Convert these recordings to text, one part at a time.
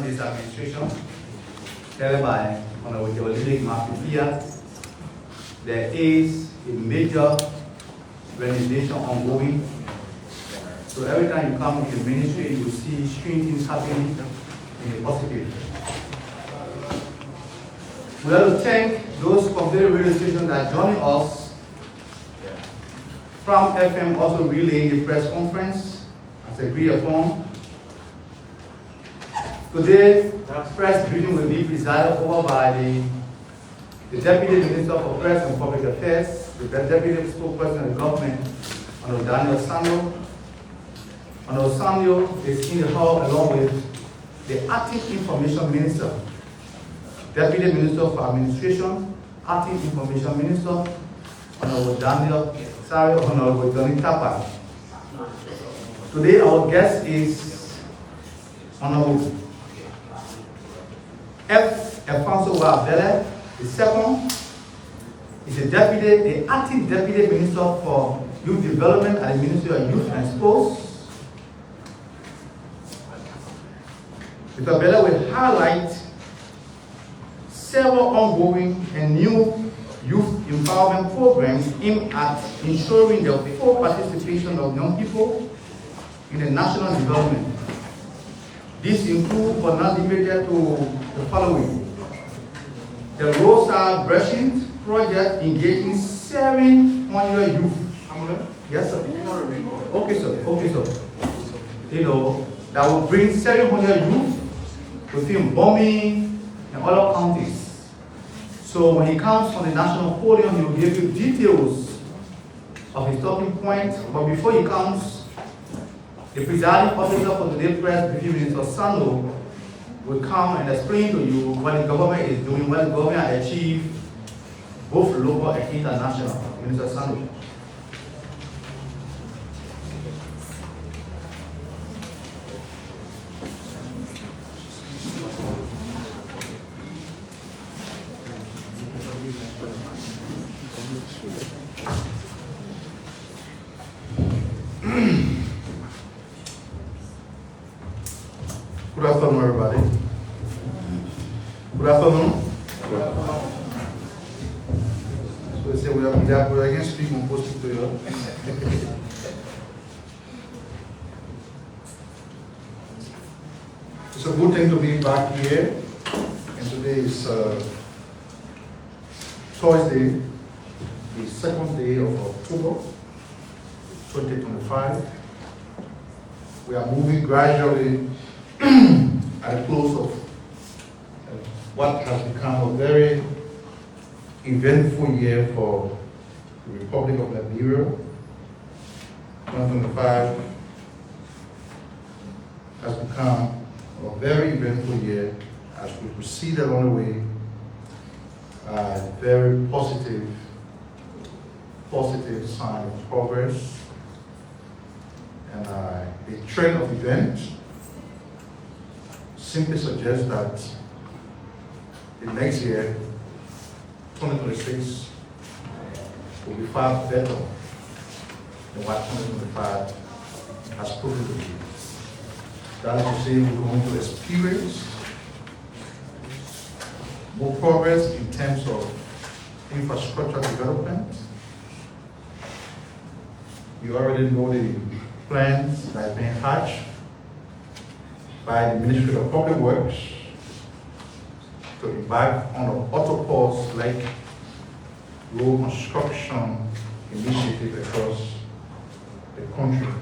joined this administration, headed by Honorable Jawalilik Mafia. There is a major renovation ongoing. So every time you come to the ministry, you see strange things happening in a positive. We want to thank those community radio stations that joined us. From FM also relaying the press conference as agreed upon. Today, the press briefing will be presided over by the Deputy Minister for Press and Public Affairs, the Deputy Spokesperson of the government, Honorable Daniel Samuel. Honorable Samuel is in the hall along with the Acting Information Minister, Deputy Minister for Administration, Acting Information Minister, Honorable Honorable Johnny Tapa. Today our guest is Honorable F. Alfonso Wabele. The second is the Acting Deputy Minister for Youth Development at the Ministry of Youth and Sports. Mr. Wabele will highlight several ongoing and new youth empowerment programs aimed at ensuring the full participation of young people in the national development. These include, but not limited to, the following: the Roadside Brushing Project engaging 700 youth. Yes, sir. Okay, sir. Okay, sir. That will bring 700 youth within Bombing and other counties. So when he comes on the national podium, he will give you details of his talking points. But before he comes, the presiding officer for today's press briefing, Mr. Sando, will come and explain to you what the government is doing, what the government has achieved, both local and international. Mr. Sando. Good afternoon, everybody. Good afternoon. So they say we are there, but I can speak on post to you. It's a good thing to be back here. And today is Thursday, the second day of October 2025. We are moving gradually at the close of what has become a very eventful year for the Republic of Liberia. 2025 has become a very eventful year as we proceeded on the way. Very positive sign of progress, and the trend of events simply suggests that the next year, 2026, will be far better than what 2025 has proven to be. That is to say, we're going to experience more progress in terms of infrastructure development. You already know the plans that have been hatched by the Ministry of Public Works to embark on an auto-pause like road construction initiative across the country.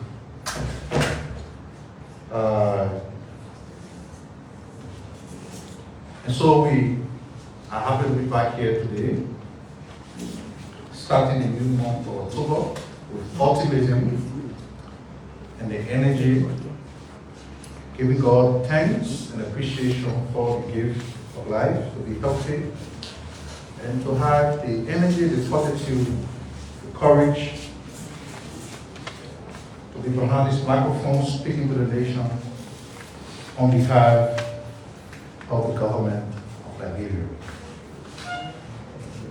And so we are happy to be back here today, starting a new month of October with optimism and the energy, giving God thanks and appreciation for the gift of life, to be healthy, and to have the energy, the fortitude, the courage to be behind this microphone speaking to the nation on behalf of the government of Liberia.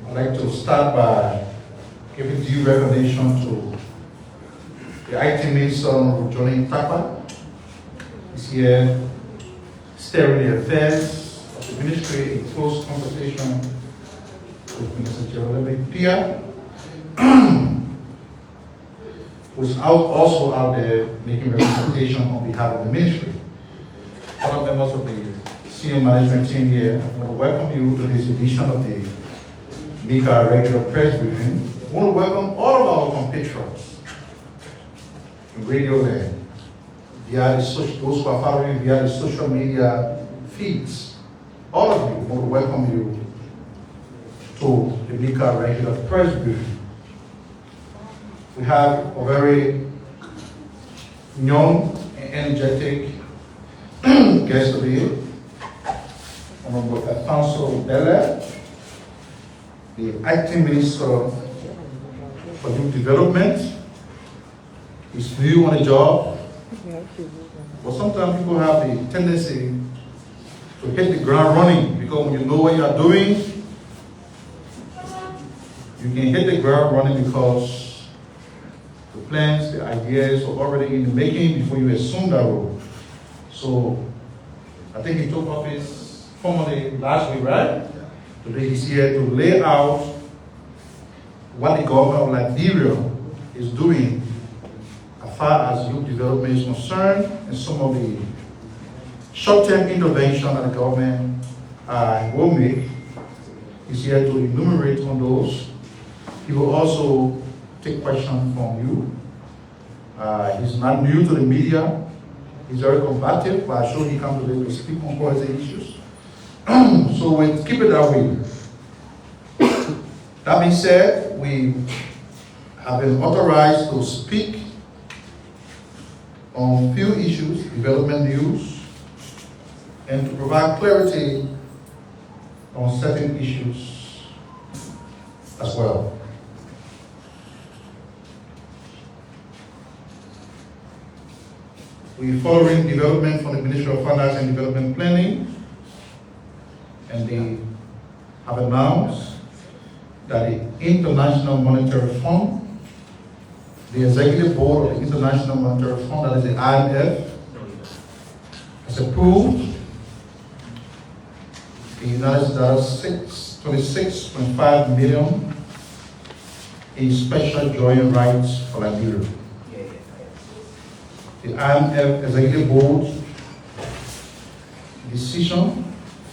I'd like to start by giving due recognition to the IT Minister, Johnny Tapa. He's here steering the affairs of the ministry in close consultation with Minister Jerome Pia, who's also out there making representation on behalf of the ministry. Other members of the senior management team here, I want to welcome you to this edition of the MICAT regular press briefing. I want to welcome all of our compatriots in radio land, those who are following via the social media feeds. All of you, I want to welcome you to the MICAT regular press briefing. We have a very young and energetic guest of the year, Honorable Alfonso Bella, the Acting Minister for Youth Development. He's new on the job, but sometimes people have the tendency to hit the ground running, because when you know what you are doing, you can hit the ground running because the plans, the ideas are already in the making before you assume that role. So I think he took office formally last week, right? Today he's here to lay out what the government of Liberia is doing as far as youth development is concerned, and some of the short-term intervention that the government will make. He's here to enumerate on those. He will also take questions from you. He's not new to the media. He's very combative, but I'm sure he comes today to speak on policy issues. So we'll keep it that way. That being said, we have been authorized to speak on few issues, development news, and to provide clarity on certain issues as well. We are following development from the Ministry of Finance and Development Planning, and they have announced that the International Monetary Fund, the Executive Board of the International Monetary Fund, that is the IMF, has approved the United States $26.5 million in special drawing rights for Liberia. The IMF Executive Board decision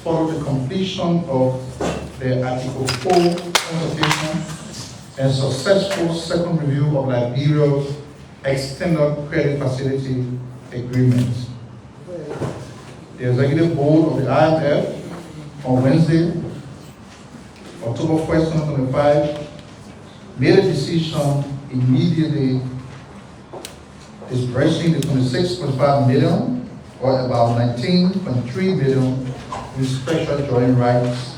followed the completion of the Article 4 consultation and successful second review of Liberia's Extended Credit Facility Agreement. The Executive Board of the IMF on Wednesday, October 1st, 2025, made a decision immediately disbursing the $26.5 million, or about $19.3 million, in special drawing rights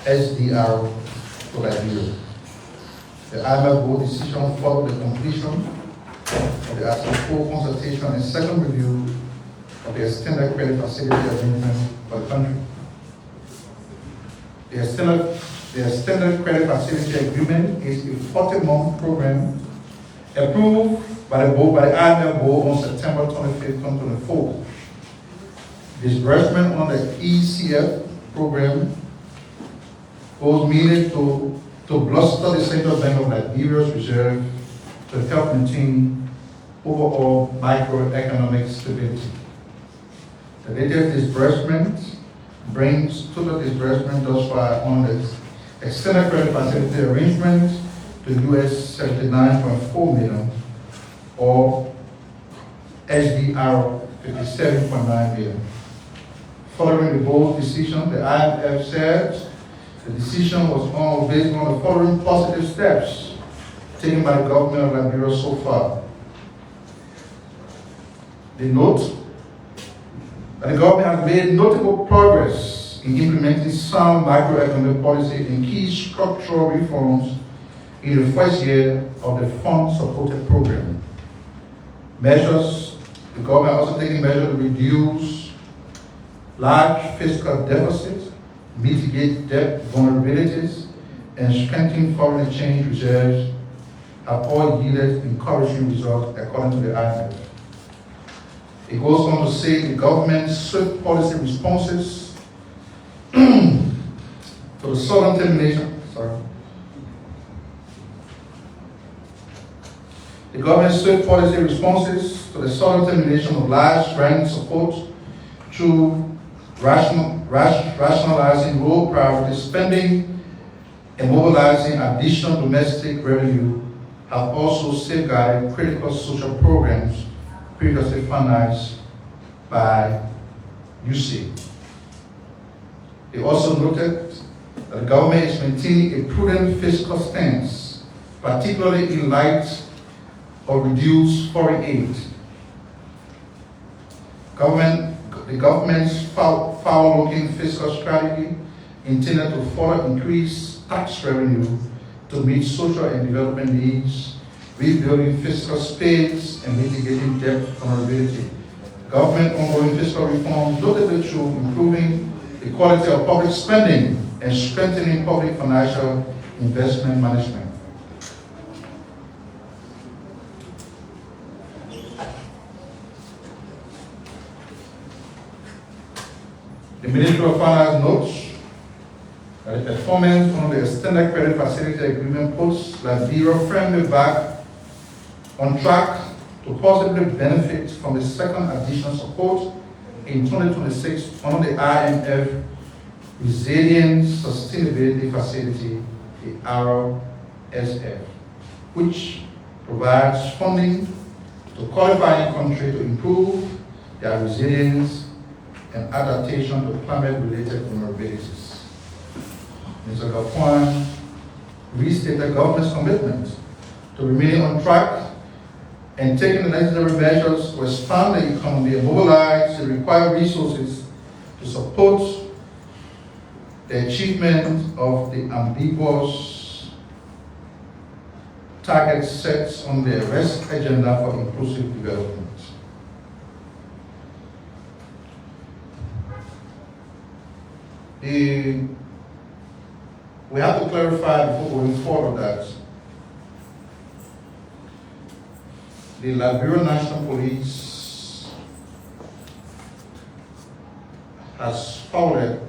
SDR to Liberia. The IMF board decision followed the completion of the Article 4 consultation and second review of the Extended Credit Facility Agreement for the country. The Extended Credit Facility Agreement is a 40-month program approved by the IMF board on September 25, 2024. Disbursement on the ECF program was needed to bolster the Central Bank of Liberia's reserve to help maintain overall macroeconomic stability. The latest disbursement brings total disbursement thus far on the Extended Credit Facility arrangement to US $79.4 million, or SDR 57.9 million. Following the board decision, the IMF said the decision was based on the following positive steps taken by the government of Liberia so far. They note that the government has made notable progress in implementing sound macroeconomic policy and key structural reforms in the first year of the fund-supported program. The government also taking measures to reduce large fiscal deficits, mitigate debt vulnerabilities, and strengthen foreign exchange reserves have all yielded encouraging results according to the IMF. It goes on to say the government's swift policy responses to the sudden termination. The government's swift policy responses to the sudden termination of large grant support through rationalizing road priority spending and mobilizing additional domestic revenue have also safeguarded critical social programs previously financed by UC. They also noted that the government is maintaining a prudent fiscal stance, particularly in light of reduced foreign aid. The government's forward-looking fiscal strategy intended to further increase tax revenue to meet social and development needs, rebuilding fiscal space, and mitigating debt vulnerability. Government ongoing fiscal reforms, notably through improving the quality of public spending and strengthening public financial investment management. The Ministry of Finance notes that the performance on the Extended Credit Facility Agreement puts Liberia firmly back on track to positively benefit from the second additional support in 2026 under the IMF Resilience Sustainability Facility, the RSF, which provides funding to qualifying countries to improve their resilience and adaptation to climate-related vulnerabilities. Mr. Gafwan restated the government's commitment to remaining on track and taking the necessary measures to expand the economy and mobilize the required resources to support the achievement of the ambiguous targets set on the REST agenda for inclusive development. We have to clarify before going forward that the Liberia National Police has followed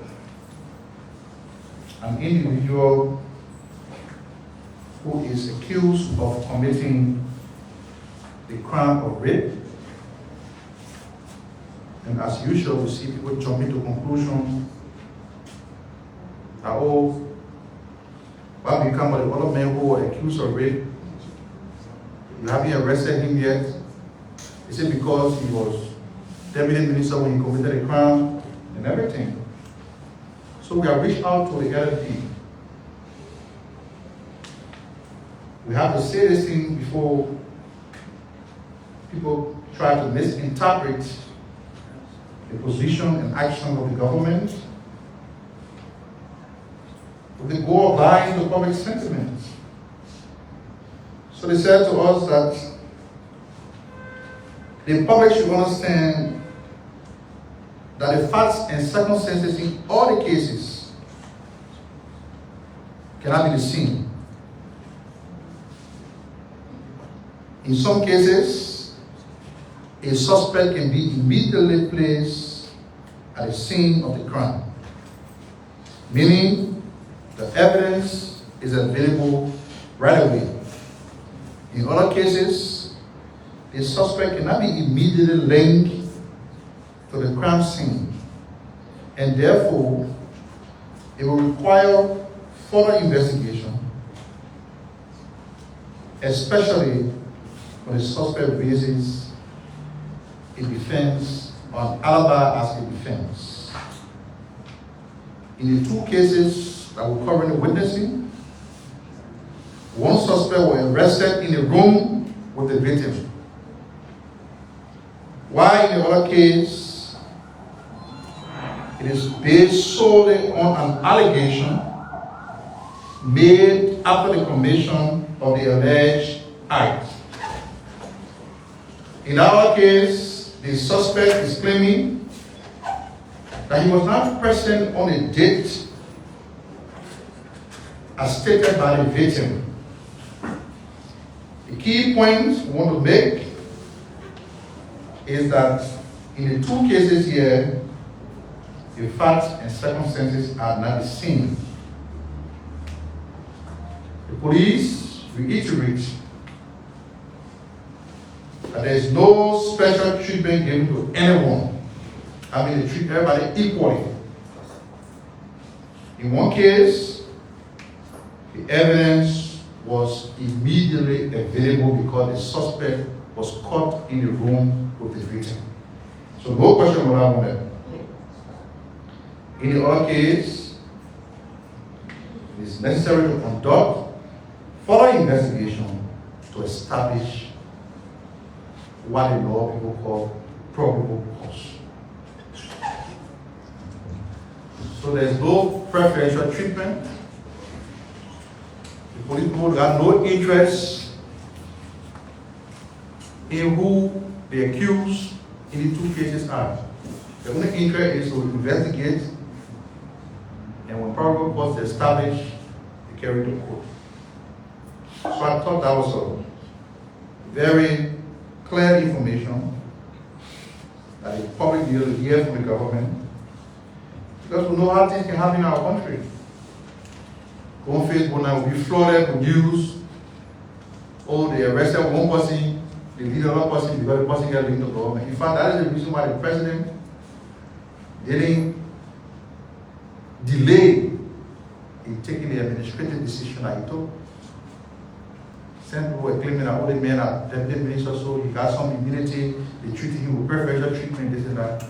an individual who is accused of committing the crime of rape. And as usual, we see people jumping to conclusions that, oh, what become of the other men who were accused of rape? You haven't arrested him yet. Is it because he was deputy minister when he committed a crime and everything? So we have reached out to the LFP. We have to say this thing before people try to misinterpret the position and action of the government with the goal of buying the public sentiment. So they said to us that the public should understand that the facts and circumstances in all the cases cannot be the same. In some cases, a suspect can be immediately placed at the scene of the crime, meaning the evidence is available right away. In other cases, the suspect cannot be immediately linked to the crime scene, and therefore, it will require further investigation, especially when the suspect raises a defense or an alibi as a defense. In the two cases that we're currently witnessing, one suspect was arrested in a room with the victim, while in the other case, it is based solely on an allegation made after the commission of the alleged act. In our case, the suspect is claiming that he was not present on a date as stated by the victim. The key point we want to make is that In the two cases here, the facts and circumstances are not the same. The police reiterate that there is no special treatment given to anyone. I mean, they treat everybody equally. In one case, the evidence was immediately available because the suspect was caught in the room with the victim. So no question will happen there. In the other case, it is necessary to conduct further investigation to establish what the law people call probable cause. So there's no preferential treatment. The police people have no interest in who the accused in the two cases are. The only interest is to investigate, and when probable cause is established, they carry to court. So I thought that was a very clear information that the public needs to hear from the government, because we know how things can happen in our country. Go on Facebook now, we'll be flooded with news. Oh, they arrested one person, they lead another person because the person got linked to government. In fact, that is the reason why the president didn't delay in taking the administrative decision that he took. Some people were claiming that all the men are deputy ministers, so he got some immunity. They treated him with preferential treatment, this and that. The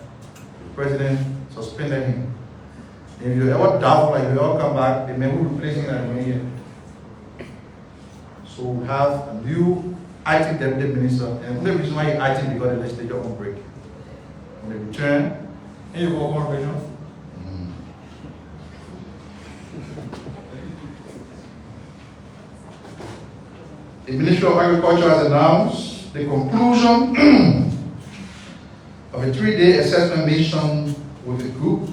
president suspended him. And if you ever doubt, like we all come back, the men will replace him at 1 year. So we have a new IT deputy minister, and the only reason why he IT because the legislature on break. When they return, and you go on right now. The Ministry of Agriculture has announced the conclusion of a 3-day assessment mission with a group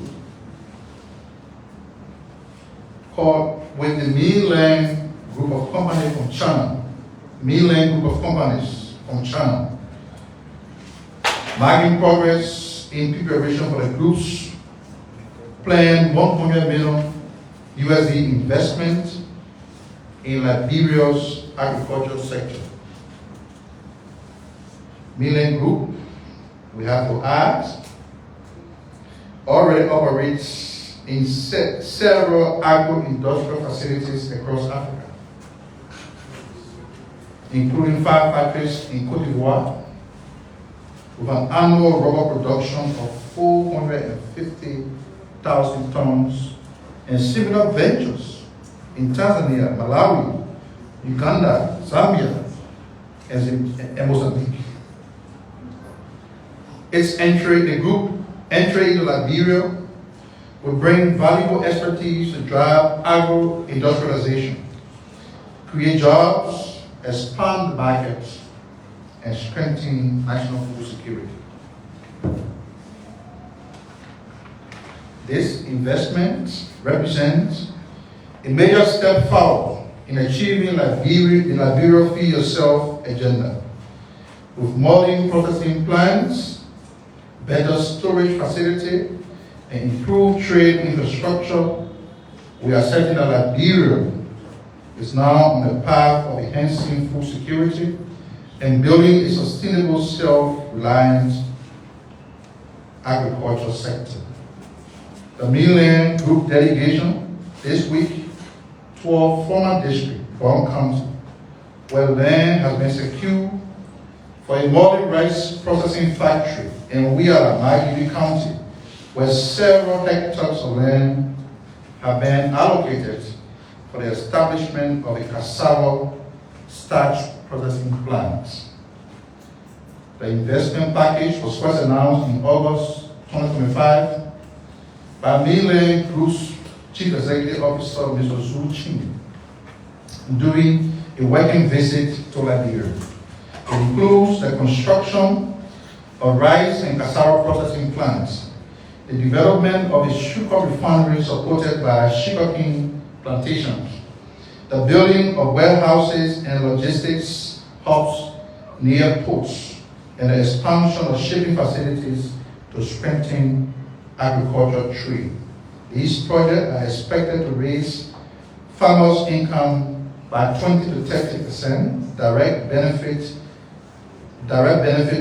called with the mainland group of companies from China. Mainland group of companies from China. Marking progress in preparation for the group's planned $100 million USD investment in Liberia's agricultural sector. Mainland Group, we have to add, already operates in several agro-industrial facilities across Africa, including 5 factories in Cote d'Ivoire, with an annual rubber production of 450,000 tons, and similar ventures in Tanzania, Malawi, Uganda, Zambia, and Mozambique. The group entry into Liberia will bring valuable expertise to drive agro-industrialization, create jobs, expand markets, and strengthen national food security. This investment represents a major step forward in achieving the Liberia Feed Yourself agenda. With modern processing plants, better storage facility, and improved trade infrastructure, we are certain that Liberia is now on the path of enhancing food security and building a sustainable, self-reliant agricultural sector. The mainland group delegation this week to our former district, Brown County, where land has been secured for a modern rice processing factory in Magidi County, where several hectares of land have been allocated for the establishment of a cassava starch processing plant. The investment package was first announced in August 2025 by Mainland Group's Chief Executive Officer, Mr. Zhu Qing, during a working visit to Liberia. It includes the construction of rice and cassava processing plants, the development of a sugar refinery supported by sugarcane plantations, the building of warehouses and logistics hubs near ports, and the expansion of shipping facilities to strengthen agriculture trade. These projects are expected to raise farmers' income by 20 to 30%, direct benefit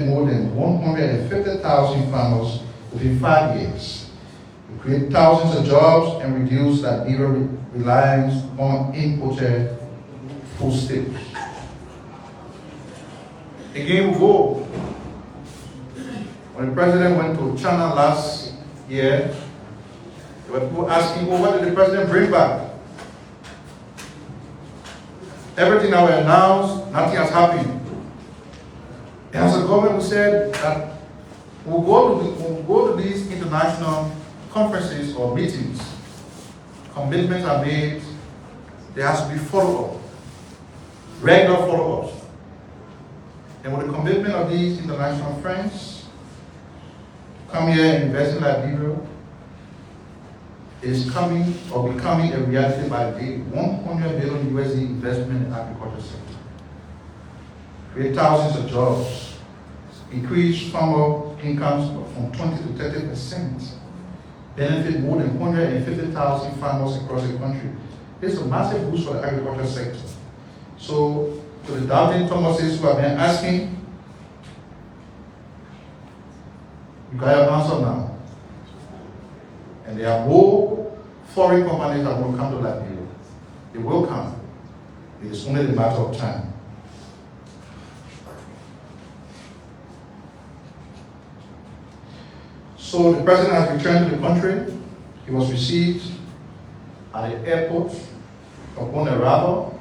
more than 150,000 farmers within 5 years, to create thousands of jobs and reduce Liberia's reliance on imported food staples. Again, we go. When the president went to China last year, there were people asking, well, what did the president bring back? Everything that was announced, nothing has happened. And as a government, we said that we'll go to these international conferences or meetings. Commitments are made, there has to be follow-up, regular follow-ups. And with the commitment of these international friends, come here and invest in Liberia, is coming or becoming a reality by the day. 100 billion USD investment in agriculture sector. Create thousands of jobs. Increase farmer incomes from 20 to 30%. Benefit more than 150,000 farmers across the country. This is a massive boost for the agriculture sector. So, to the doubting Thomases who have been asking, you got your answer now. And there are more foreign companies that will come to Liberia. They will come. It is only a matter of time. So the president has returned to the country. He was received at the airport upon arrival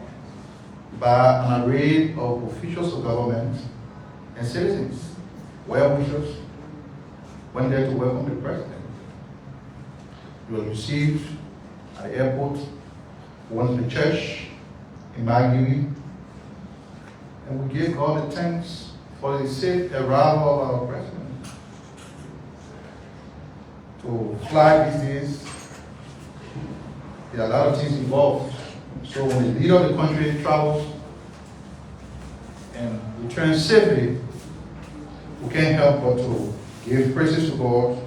by an array of officials of government and citizens. Well-wishers went there to welcome the president. He was received at the airport, went to the church in Magui, and we give God the thanks for the safe arrival of our president. To fly these days, there are a lot of things involved. So when the leader of the country travels and returns safely, we can't help but to give praises to God,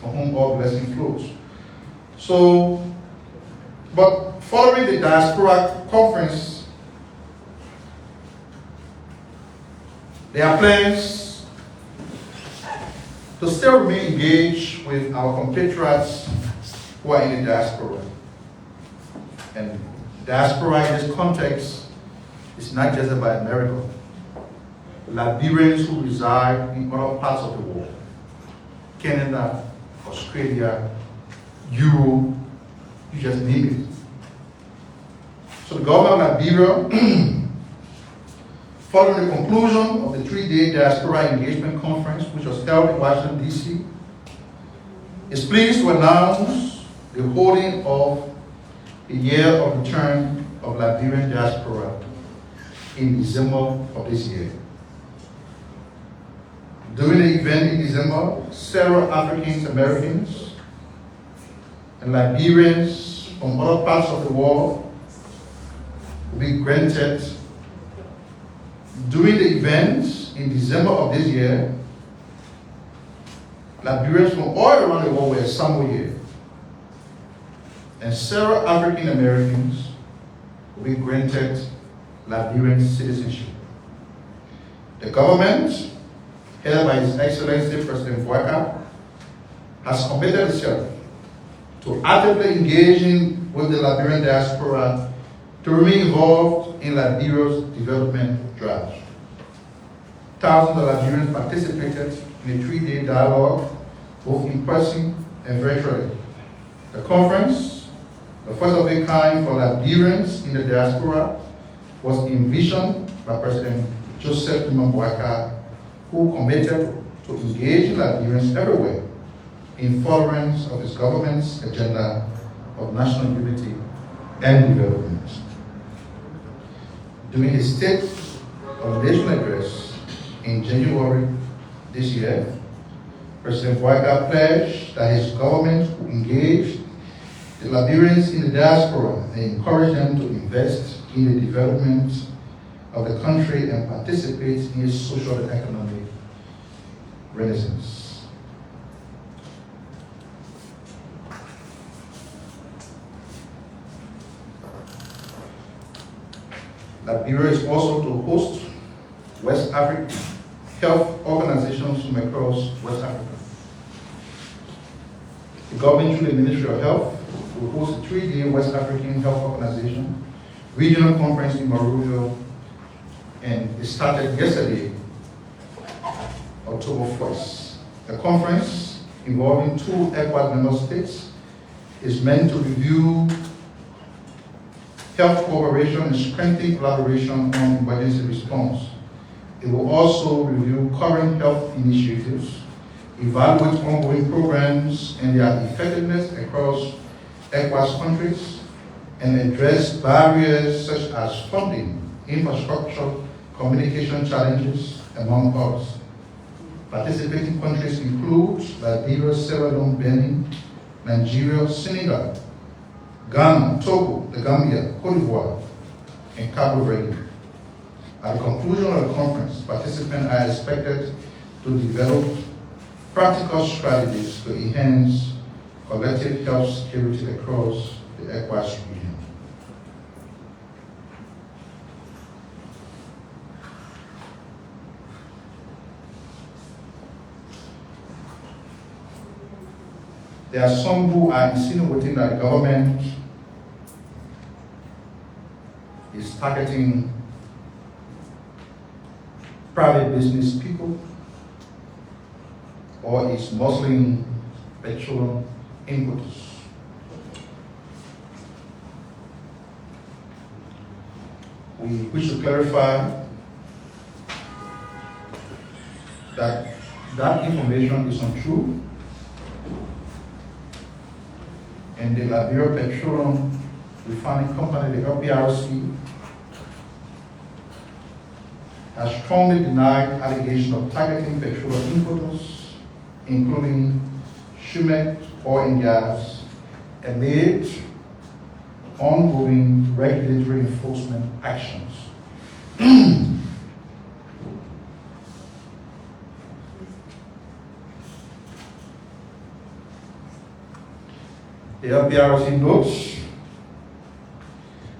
for whom all blessing flows. So, but following the diaspora conference, there are plans to still remain engaged with our compatriots who are in the diaspora. And diaspora in this context is not just about America. Liberians who reside in other parts of the world, Canada, Australia, Europe, you just name it. So the government of Liberia, following the conclusion of the 3-day Diaspora Engagement Conference, which was held in Washington, D.C., is pleased to announce the holding of the year of return of Liberian diaspora in December of this year. During the event in December, several African Americans and Liberians from other parts of the world will be granted. During the event in December of this year, Liberians from all around the world were assembled here. And several African Americans will be granted Liberian citizenship. The government, headed by His Excellency President Boyka, has committed itself to actively engaging with the Liberian diaspora to remain involved in Liberia's development drive. Thousands of Liberians participated in a 3-day dialogue, both in person and virtually. The conference, the first of its kind for Liberians in the diaspora, was envisioned by President Joseph Boyka, who committed to engage Liberians everywhere in furtherance of his government's agenda of national unity and development. During his State of the Nation address in January this year, President Boyka pledged that his government would engage the Liberians in the diaspora and encourage them to invest in the development of the country and participate in its social and economic renaissance. Liberia is also to host West African health organizations from across West Africa. The government through the Ministry of Health will host a 3-day West African Health Organization regional conference in Monrovia, and it started yesterday, October 1st. The conference, involving 2 ECOWAS member states, is meant to review health cooperation and strengthen collaboration on emergency response. It will also review current health initiatives, evaluate ongoing programs and their effectiveness across ECOWAS countries, and address barriers such as funding, infrastructure, communication challenges, among others. Participating countries include Liberia, Sierra Leone, Benin, Nigeria, Senegal, Ghana, Togo, the Gambia, Cote d'Ivoire, and Cabo Verde. At the conclusion of the conference, participants are expected to develop practical strategies to enhance collective health security across the ECOWAS region. There are some who are insinuating that the government is targeting private business people or is muzzling petroleum importers. We wish to clarify that that information is untrue, and the Liberia Petroleum Refining Company, the LPRC, has strongly denied allegations of targeting petroleum importers, including Shumet Oil and Gas, amid ongoing regulatory enforcement actions. The LPRC notes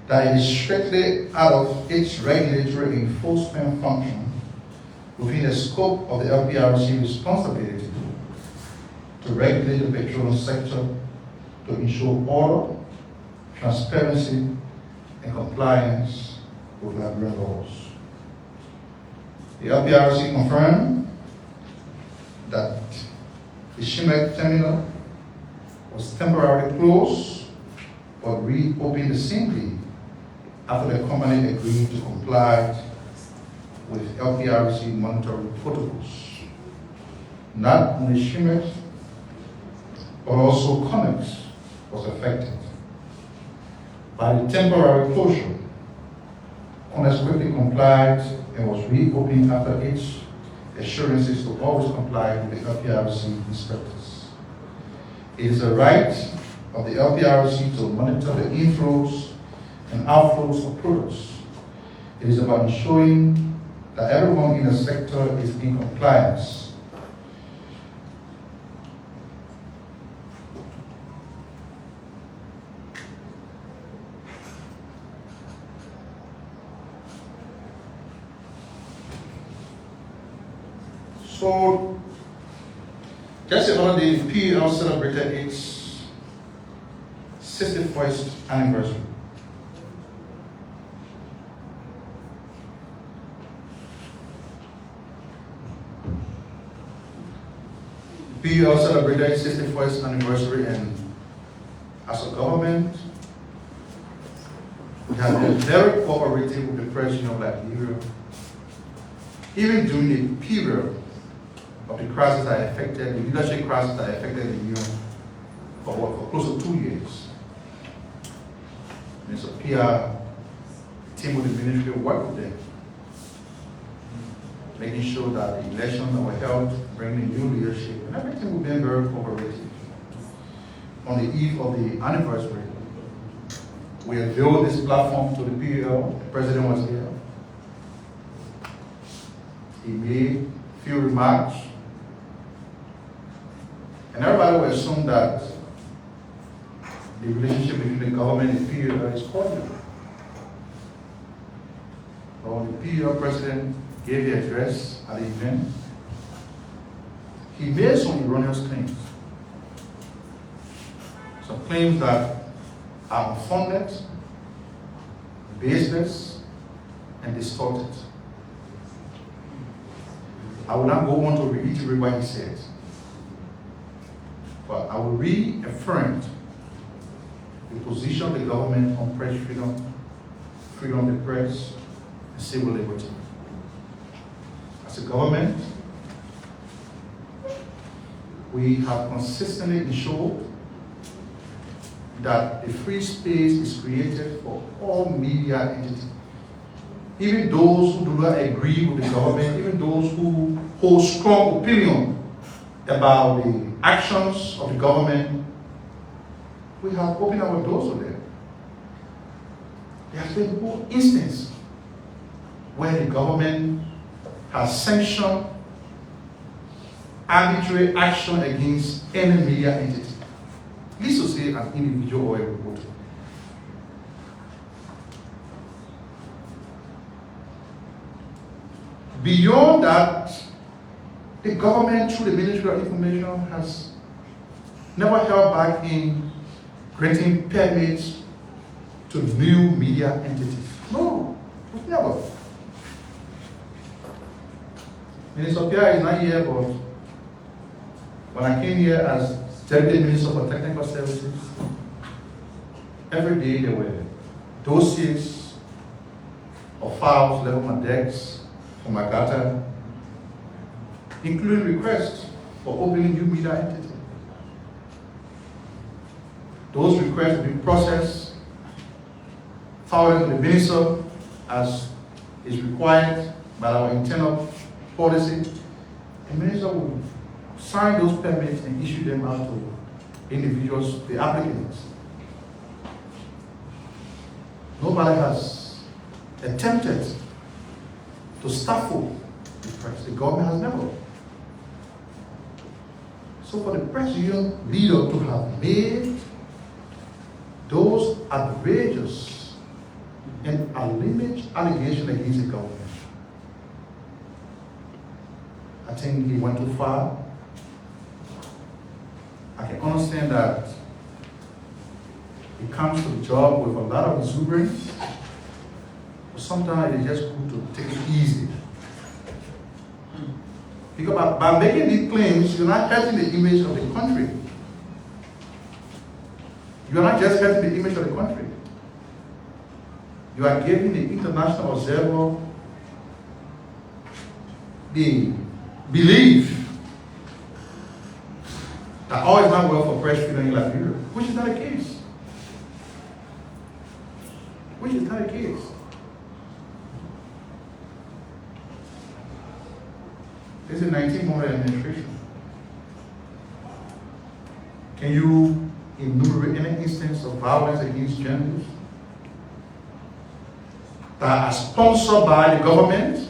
that it is strictly out of its regulatory enforcement function within the scope of the LPRC responsibility to regulate the petroleum sector to ensure order, transparency, and compliance with Liberian laws. The LPRC confirmed that the Shimek terminal was temporarily closed but reopened the same day after the company agreed to comply with LPRC monitoring protocols. Not only Shimek, but also Comex was affected. By the temporary closure, Comex quickly complied and was reopened after its assurances to always comply with the LPRC inspectors. It is a right of the LPRC to monitor the inflows and outflows of products. It is about ensuring that everyone in the sector is in compliance. So, just the other day, PEL celebrated its 61st anniversary. PEL celebrated its 61st anniversary, and as a government, we have been very cooperative with the President of Liberia, even during the period of the crisis that affected, the leadership crisis that affected the union for close to 2 years. And so PR team with the ministry worked with them, making sure that the elections that were held, bringing new leadership, and everything we've been very cooperative. On the eve of the anniversary, we unveiled this platform to the PEL. The president was here. He made a few remarks, and everybody will assume that the relationship between the government and PEL is cordial. or the PUL president gave the address at the event, he made some erroneous claims. Some claims that are unfounded, baseless, and distorted. I will not go on to reiterate what he said, but I will reaffirm the position of the government on press freedom, freedom of the press, and civil liberty. As a government, we have consistently ensured that a free space is created for all media entities. Even those who do not agree with the government, even those who hold strong opinion about the actions of the government, we have opened our doors to them. There has been no instance where the government has sanctioned arbitrary action against any media entity. Least to say an individual or a reporter. Beyond that, the government, through the Ministry of Information, has never held back in granting permits to new media entities. No, never. Minister Pierre is not here, but when I came here as Deputy Minister for Technical Services, every day there were dossiers or files left on my desks from MICAT, including requests for opening new media entities. Those requests will be processed, forwarded to the Minister as is required by our internal policy. The Minister will sign those permits and issue them out to individuals, the applicants. Nobody has attempted to stifle the press. The government has never. So for the press union leader to have made those outrageous and alleged allegations against the government, I think he went too far. I can understand that he comes to the job with a lot of exuberance, but sometimes it's just good to take it easy. Because by making these claims, you're not hurting the image of the country. You are not just hurting the image of the country. You are giving the international observer the belief that all is not well for press freedom in Liberia, which is not the case. Which is not the case. This is 1900 administration. Can you enumerate any instance of violence against journalists that are sponsored by the government,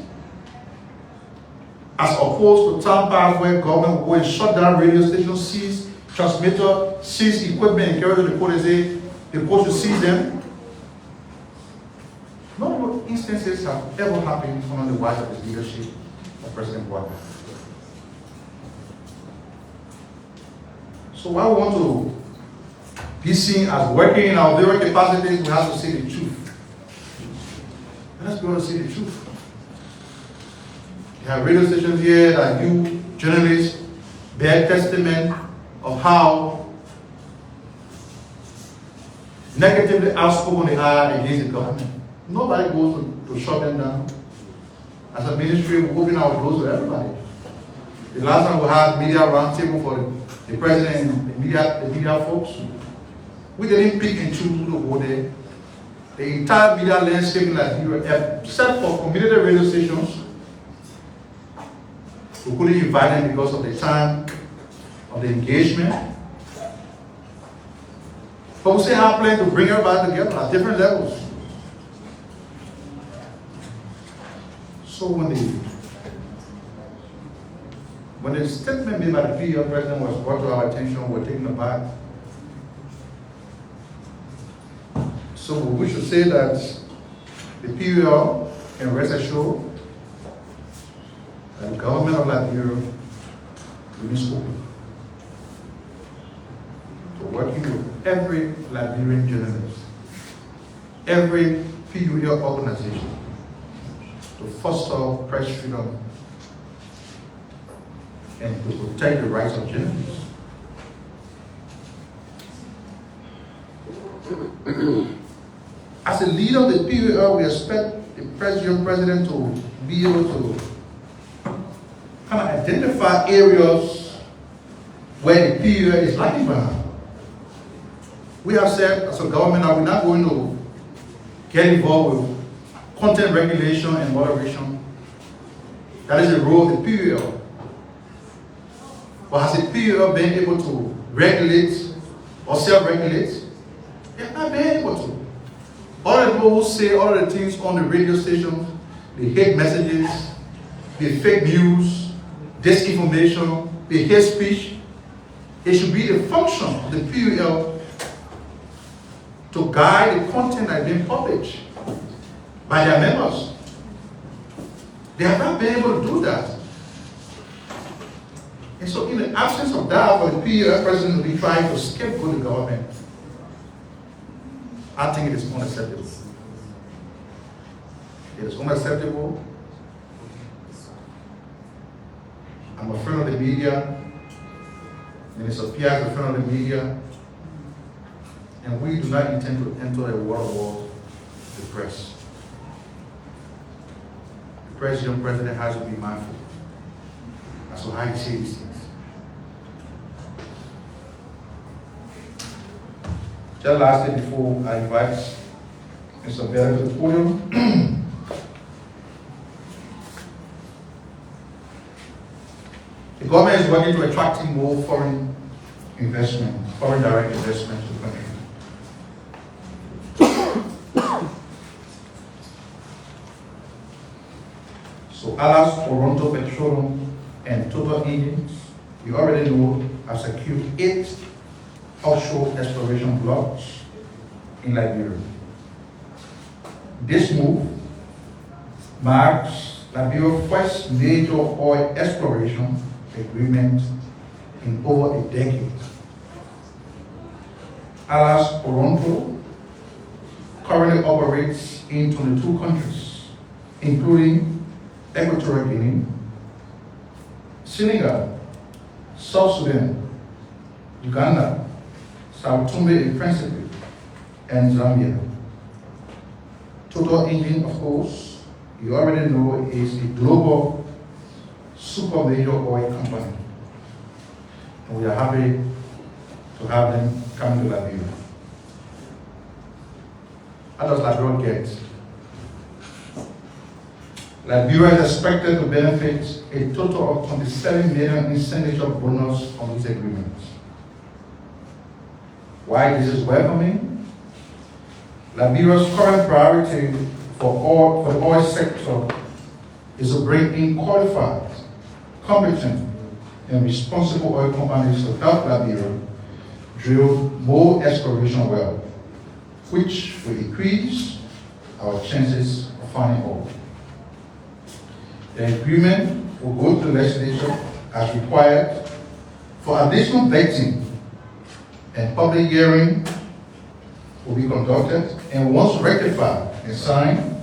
as opposed to tampers where government will go and shut down radio stations, seize transmitter, seize equipment, and carry to the police, the police will seize them? None of those instances have ever happened under the watch of his leadership of President Buhari. So while we want to be seen as working in our various capacities, we have to say the truth. Let's go and say the truth. You have radio stations here that you, journalists, bear testament of how negatively outspoken they are against the government. Nobody goes to shut them down. As a ministry, we open our doors to everybody. The last time we had media roundtable for the president and the media folks, we didn't pick and choose who to go there. The entire media landscape in Liberia, except for community radio stations, we couldn't invite them because of the time of the engagement. But we still have plans to bring everybody together at different levels. So when the statement made by the PUL president was brought to our attention, we were taken aback. So we should say that the PUL can rest assured that the government of Liberia remains open to working with every Liberian journalist, every PUL organization to foster press freedom and to protect the rights of journalists. As a leader of the PUL, we expect the president to be able to kind of identify areas where the PUL is lagging behind. We have said as a government that we're not going to get involved with content regulation and moderation. That is the role of the PUL. But has the PUL been able to regulate or self-regulate? They have not been able to. All the people who say all the things on the radio stations, the hate messages, the fake news, disinformation, the hate speech, it should be the function of the PUL to guide the content that is being published by their members. They have not been able to do that. And so in the absence of that, for the PUL president to be trying to scapegoat the government, I think it is unacceptable. It is unacceptable. I'm a friend of the media. Minister Pierre is a friend of the media. And we do not intend to enter a world war with the press. The president has to be mindful as to how he says these things. Just lastly, before I invite Mr. Bell to the podium, the government is working to attracting more foreign investment, foreign direct investment to the country. So Alas, Toronto Petroleum, and Total Engines, you already know, have secured 8 offshore exploration blocks in Liberia. This move marks Liberia's first major oil exploration agreement in over a decade. Alas Toronto currently operates in 22 countries, including Equatorial Guinea, Senegal, South Sudan, Uganda, Sao Tome and Principe, and Zambia. Total Engine, of course, you already know, is a global super major oil company. And we are happy to have them come to Liberia. How does Liberia get? Liberia is expected to benefit a total of 27 million in signature bonus from this agreement. Why this is welcoming? Liberia's current priority for the oil sector is to bring in qualified, competent, and responsible oil companies to help Liberia drill more exploration wells, which will increase our chances of finding oil. The agreement will go to the legislature as required for additional vetting, and public hearing will be conducted, and once ratified and signed,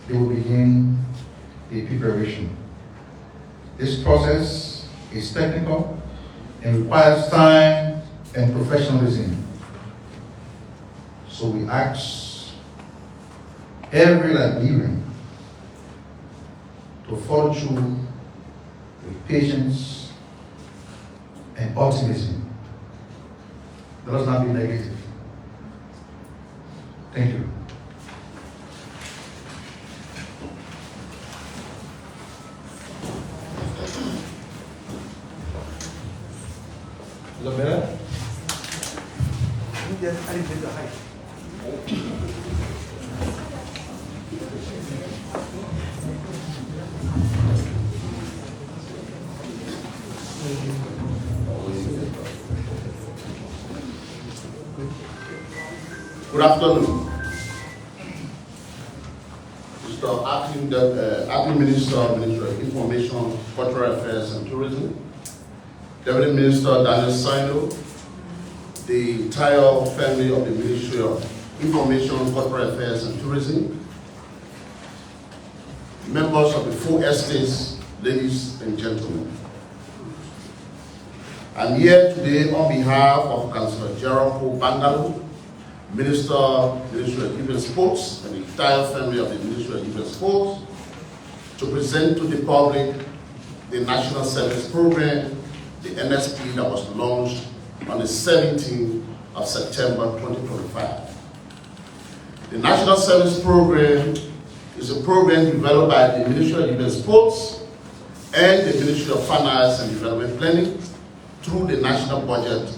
they will begin the preparation. This process is technical and requires time and professionalism. So we ask every Liberian to follow through with patience and optimism. Let us not be negative. Thank you. Is that better? Yes, I didn't the height. Good afternoon. To Acting Minister, Minister of Information, Cultural Affairs and Tourism, Deputy Minister Daniel Sino, the entire family of the Ministry of Information, Cultural Affairs and Tourism, members of the 4 estates, ladies and gentlemen. I'm here today on behalf of Councillor Gerald Bangalo, Minister of Youth and Sports, and the entire family of the Ministry of Youth and Sports, to present to the public the National Service Program, the NSP, that was launched on the 17th of September 2025. The National Service Program is a program developed by the Ministry of Youth and Sports and the Ministry of Finance and Development Planning through the national budget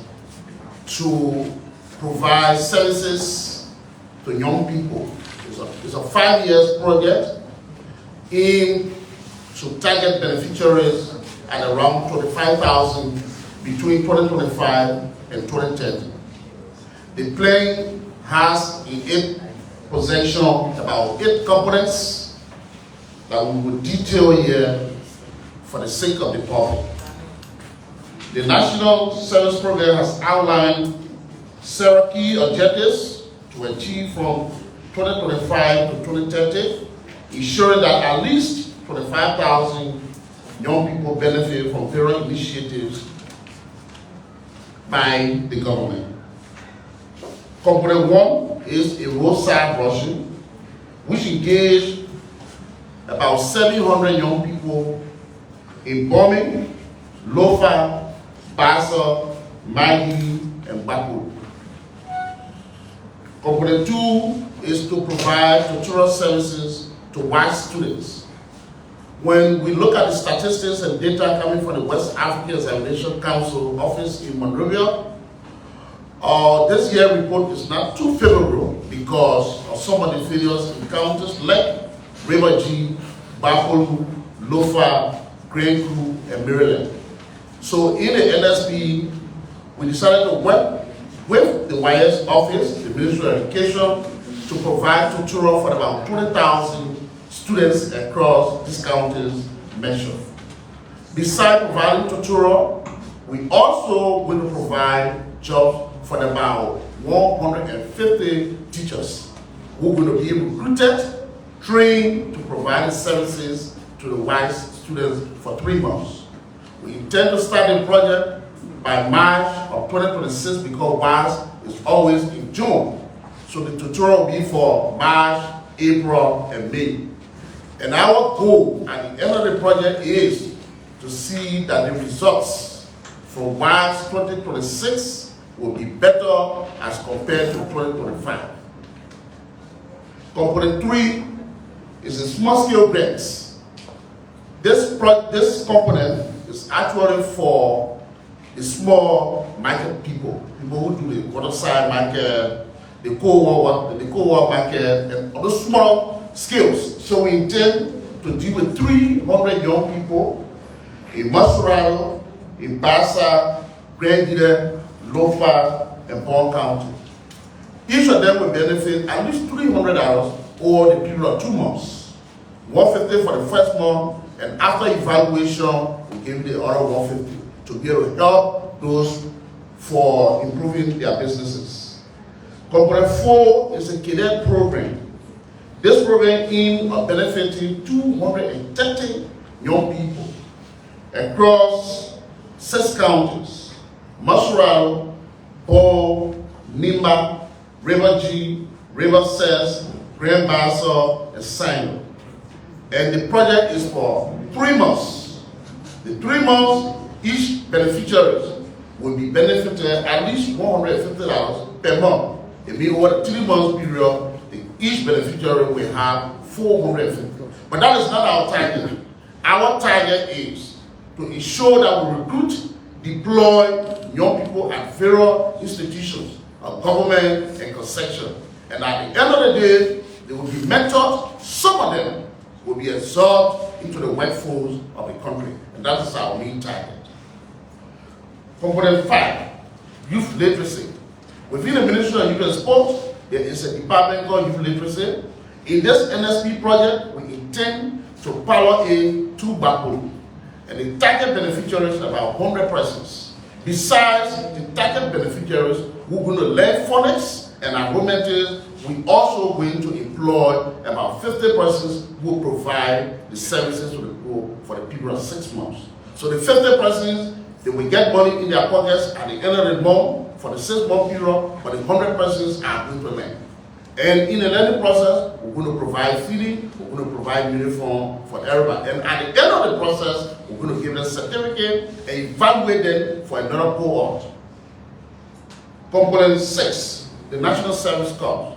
to provide services to young people. It's a 5-year project aimed to target beneficiaries at around 25,000 between 2025 and 2030. The plan has in 8 possession about 8 components that we will detail here for the sake of the public. The National Service Program has outlined several key objectives to achieve from 2025 to 2030, ensuring that at least 25,000 young people benefit from various initiatives by the government. Component 1 is a roadside brushing, which engaged about 700 young people in Bombing, Lofa, Bassa, Maggie, and Baku. Component 2 is to provide tutorial services to white students. When we look at the statistics and data coming from the West African Examination Council office in Monrovia, this year report is not too favorable because of some of the failures in counties like River G, Bapolu, Lofa, Grand Crew, and Maryland. So in the NSP, we decided to work with the YS office, the Ministry of Education, to provide tutorial for about 20,000 students across these counties mentioned. Besides providing tutorial, we also will provide jobs for about 150 teachers who will be recruited, trained to provide services to the WISE students for 3 months. We intend to start the project by March of 2026 because WISE is always in June. So the tutorial will be for March, April, and May. And our goal at the end of the project is to see that the results from WISE 2026 will be better as compared to 2025. Component 3 is a small-scale grants. This component is actually for the small market people who do the waterside market, the co-op market, and other small scales. So we intend to deal with 300 young people in Masurado, in Bassa, Grandida, Lofa, and Bond County. Each of them will benefit at least $300 over the period of 2 months. $150 for the first month, and after evaluation, we give the other $150 to be able to help those for improving their businesses. Component 4 is a cadet program. This program aims at benefiting 230 young people across 6 counties: Masurado, Ball, Nimba, River G, River Cess, Grand Bassa, and Sino. And the project is for 3 months. The 3 months, each beneficiary will be benefited at least $150 per month. It means over the 3 months period, each beneficiary will have $450. But that is not our target. Our target is to ensure that we recruit, deploy young people at various institutions of government and concession. And at the end of the day, they will be mentored. Some of them will be absorbed into the workforce of the country. And that is our main target. Component 5, youth literacy. Within the Ministry of Youth and Sports, there is a department called Youth Literacy. In this NSP project, we intend to pilot a 2 backbone, and the target beneficiaries are about 100 persons. Besides the target beneficiaries who are going to learn phonics and argumenters, we also going to employ about 50 persons who will provide the services to the people for the period of 6 months. So the 50 persons, they will get money in their pockets at the end of the month for the 6-month period, but the 100 persons are going to learn. And in the learning process, we're going to provide feeding, we're going to provide uniform for everybody. And at the end of the process, we're going to give them a certificate and evaluate them for another cohort. Component 6, the National Service Corps.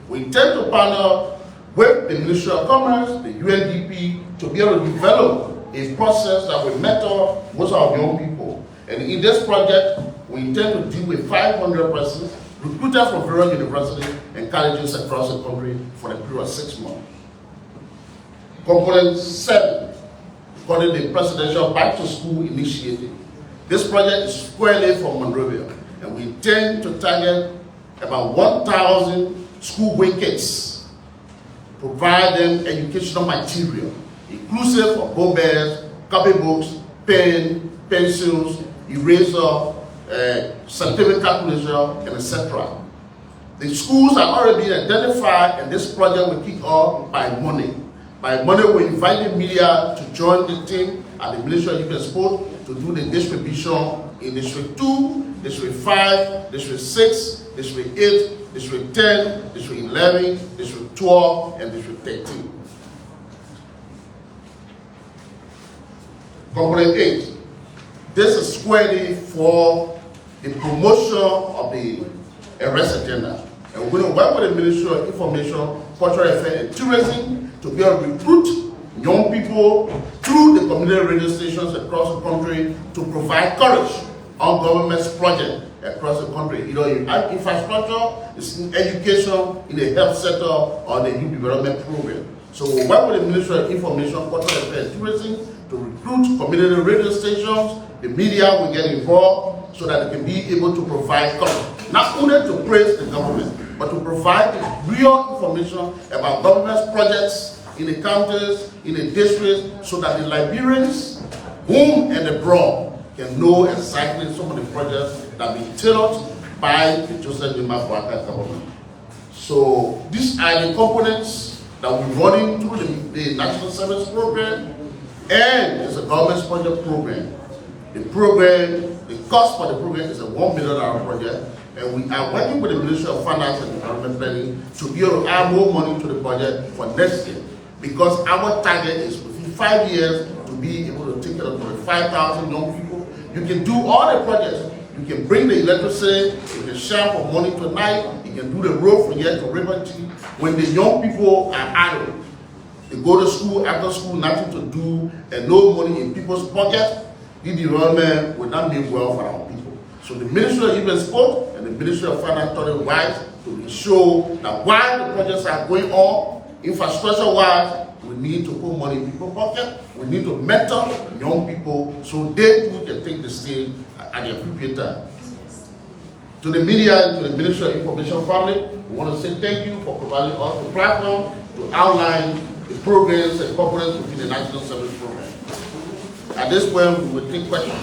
We intend to partner with the Ministry of Commerce, the UNDP, to be able to develop a process that will mentor most of our young people. And in this project, we intend to deal with 500 persons recruited from various universities and colleges across the country for a period of 6 months. Component 7, called the Presidential Back to School Initiative. This project is squarely for Monrovia, and we intend to target about 1,000 school-going kids, provide them educational material, inclusive of book bags, copybooks, pen, pencils, eraser, scientific calculation, and etc. The schools are already being identified, and this project will kick off by Monday. By Monday, we invite the media to join the team at the Ministry of Youth and Sport to do the distribution in District 2, District 5, District 6, District 8, District 10, District 11, District 12, and District 13. Component 8. This is squarely for the promotion of the arrest agenda. And we're going to work with the Ministry of Information, Cultural Affairs, and Tourism to be able to recruit young people through the community radio stations across the country to provide courage on government's project across the country. You know, in infrastructure, it's in education, in the health sector, or the youth development program. So we'll work with the Ministry of Information, Cultural Affairs, and Tourism to recruit community radio stations. The media will get involved so that they can be able to provide coverage. Not only to praise the government, but to provide real information about government's projects in the counties, in the districts, so that the Liberians, home and abroad, can know exactly some of the projects that have been tailored by the Joseph Jima Boaka government. So these are the components that we're running through the National Service Program, and it's a government-sponsored program. The program, the cost for the program is a $1 million project, and we are working with the Ministry of Finance and Development Planning to be able to add more money to the budget for next year, because our target is within 5 years to be able to take care of 5,000 young people. You can do all the projects. You can bring the electricity, you can share for money tonight, you can do the road from here to River T. When the young people are idle, they go to school, after school, nothing to do, and no money in people's pocket, the development will not mean well for our people. So the Ministry of Youth and Sport and the Ministry of Finance thought it wise to ensure that while the projects are going on, infrastructure-wise, we need to put money in people's pocket. We need to mentor young people so they too can take the stage at the appropriate time. To the media and to the Ministry of Information family, we want to say thank you for providing us the platform to outline the programs and components within the National Service Program. At this point, we will take questions.